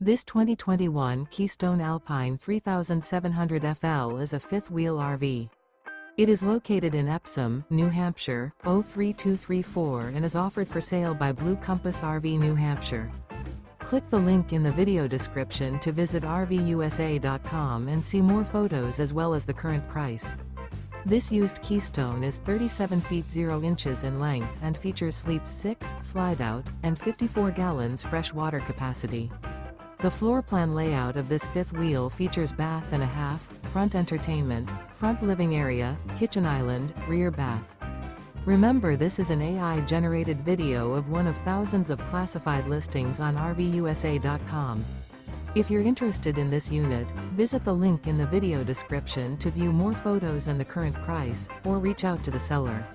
This 2021 Keystone Alpine 3700 FL is a fifth-wheel RV. It is located in Epsom, New Hampshire, 03234 and is offered for sale by Blue Compass RV New Hampshire. Click the link in the video description to visit RVUSA.com and see more photos as well as the current price. This used Keystone is 37 feet 0 inches in length and features sleeps 6, Slideout, and 54 gallons fresh water capacity. The floor plan layout of this fifth wheel features bath and a half, front entertainment, front living area, kitchen island, rear bath. Remember, this is an AI-generated video of one of thousands of classified listings on RVUSA.com. If you're interested in this unit, visit the link in the video description to view more photos and the current price, or reach out to the seller.